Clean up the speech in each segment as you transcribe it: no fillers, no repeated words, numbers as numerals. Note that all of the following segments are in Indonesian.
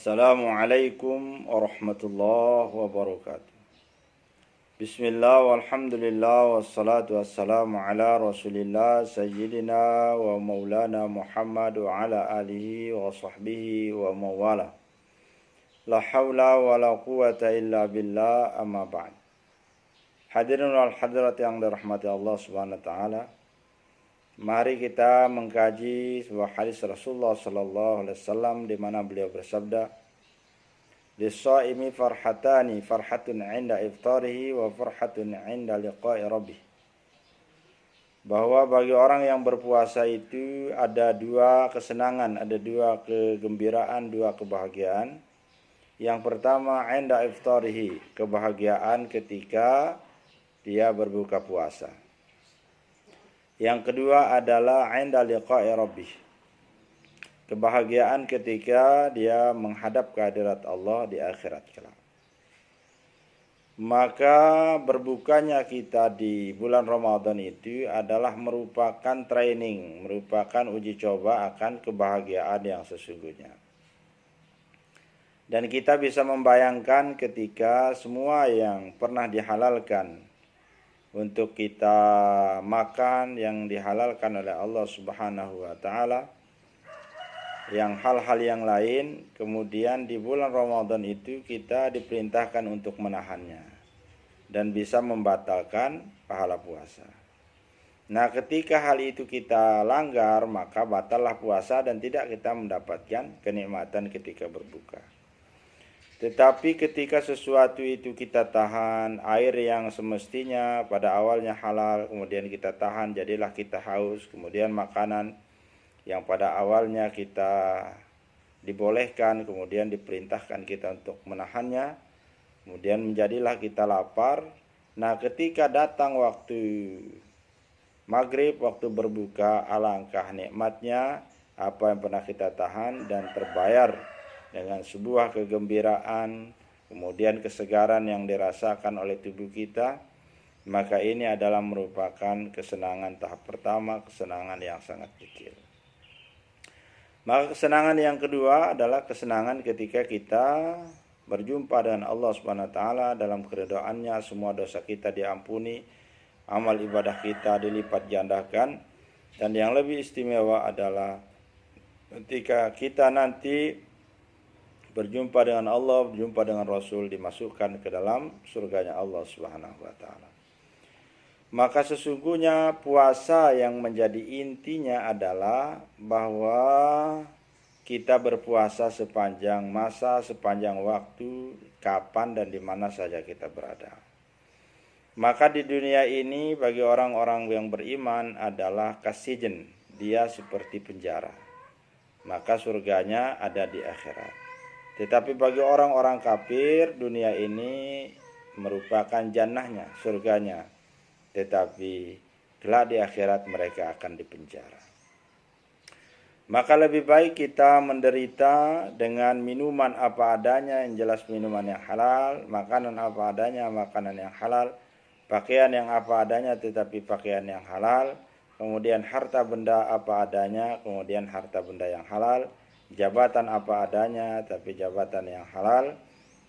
Assalamualaikum warahmatullahi wabarakatuh. Bismillah walhamdulillah wassalatu wassalamu ala rasulillah sayyidina wa maulana Muhammad wa ala alihi wa sahbihi wa mawala. La hawla wa la quwata illa billah, amma ba'd. Hadirin wal hadirat yang dirahmati Allah subhanahu wa ta'ala, mari kita mengkaji sebuah hadis Rasulullah sallallahu alaihi wasallam di mana beliau bersabda, "Lis-shaimi farhatani, farhatun 'inda iftarihi wa farhatun 'inda liqa'i rabbih." Bahwa bagi orang yang berpuasa itu ada dua kesenangan, ada dua kegembiraan, dua kebahagiaan. Yang pertama 'inda iftarihi, kebahagiaan ketika dia berbuka puasa. Yang kedua adalah 'inda liqa'i rabbih, kebahagiaan ketika dia menghadap kehadirat Allah di akhirat kelak. Maka berbukanya kita di bulan Ramadan itu adalah merupakan training, merupakan uji coba akan kebahagiaan yang sesungguhnya. Dan kita bisa membayangkan ketika semua yang pernah dihalalkan untuk kita makan, yang dihalalkan oleh Allah Subhanahu wa ta'ala, yang hal-hal yang lain, kemudian di bulan Ramadan itu kita diperintahkan untuk menahannya dan bisa membatalkan pahala puasa. Nah, ketika hal itu kita langgar, maka batallah puasa dan tidak kita mendapatkan kenikmatan ketika berbuka. Tetapi ketika sesuatu itu kita tahan, air yang semestinya pada awalnya halal, kemudian kita tahan, jadilah kita haus. Kemudian makanan yang pada awalnya kita dibolehkan, kemudian diperintahkan kita untuk menahannya. Kemudian menjadilah kita lapar. Nah, ketika datang waktu maghrib, waktu berbuka, alangkah nikmatnya apa yang pernah kita tahan dan terbayar dengan sebuah kegembiraan, kemudian kesegaran yang dirasakan oleh tubuh kita. Maka ini adalah merupakan kesenangan tahap pertama, kesenangan yang sangat kecil. Maka kesenangan yang kedua adalah kesenangan ketika kita berjumpa dengan Allah Subhanahu wa taala dalam keridhaannya, semua dosa kita diampuni, amal ibadah kita dilipat gandakan, dan yang lebih istimewa adalah ketika kita nanti berjumpa dengan Allah, berjumpa dengan Rasul, dimasukkan ke dalam surganya Allah Subhanahu wa ta'ala. Maka sesungguhnya puasa yang menjadi intinya adalah bahwa kita berpuasa sepanjang masa, sepanjang waktu, kapan dan di mana saja kita berada. Maka di dunia ini bagi orang-orang yang beriman adalah kasijen, dia seperti penjara. Maka surganya ada di akhirat. Tetapi bagi orang-orang kafir, dunia ini merupakan jannahnya, surganya. Tetapi kelak di akhirat mereka akan dipenjara. Maka lebih baik kita menderita dengan minuman apa adanya, yang jelas minuman yang halal, makanan apa adanya, makanan yang halal, pakaian yang apa adanya tetapi pakaian yang halal, kemudian harta benda apa adanya, kemudian harta benda yang halal, jabatan apa adanya tapi jabatan yang halal,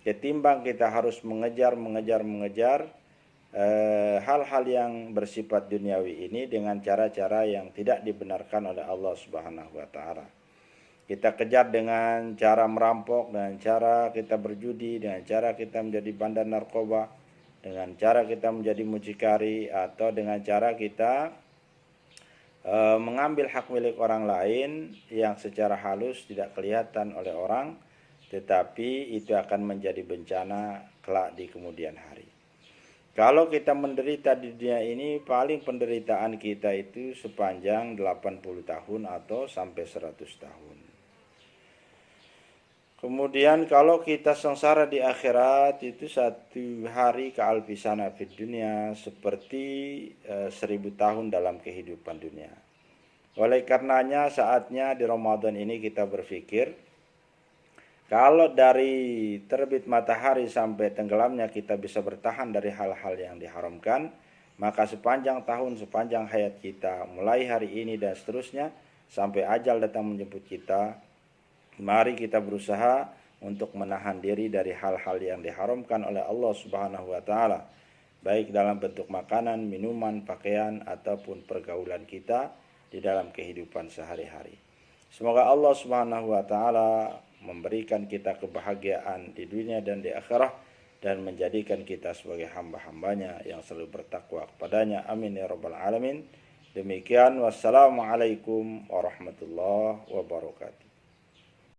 ketimbang kita harus mengejar hal-hal yang bersifat duniawi ini dengan cara-cara yang tidak dibenarkan oleh Allah Subhanahu wa ta'ala. Kita kejar dengan cara merampok, dengan cara kita berjudi, dengan cara kita menjadi bandar narkoba, dengan cara kita menjadi mucikari, atau dengan cara kita mengambil hak milik orang lain yang secara halus tidak kelihatan oleh orang, tetapi itu akan menjadi bencana kelak di kemudian hari. Kalau kita menderita di dunia ini, paling penderitaan kita itu sepanjang 80 tahun atau sampai 100 tahun. Kemudian kalau kita sengsara di akhirat itu satu hari ka'alfisana fid dunia, seperti 1000 tahun dalam kehidupan dunia. Oleh karenanya saatnya di Ramadan ini kita berpikir, kalau dari terbit matahari sampai tenggelamnya kita bisa bertahan dari hal-hal yang diharamkan, maka sepanjang tahun, sepanjang hayat kita, mulai hari ini dan seterusnya, sampai ajal datang menjemput kita, mari kita berusaha untuk menahan diri dari hal-hal yang diharamkan oleh Allah Subhanahu wa taala, baik dalam bentuk makanan, minuman, pakaian ataupun pergaulan kita di dalam kehidupan sehari-hari. Semoga Allah Subhanahu wa taala memberikan kita kebahagiaan di dunia dan di akhirat dan menjadikan kita sebagai hamba-hambanya yang selalu bertakwa kepadanya. Amin ya rabbal alamin. Demikian, wassalamualaikum warahmatullahi wabarakatuh.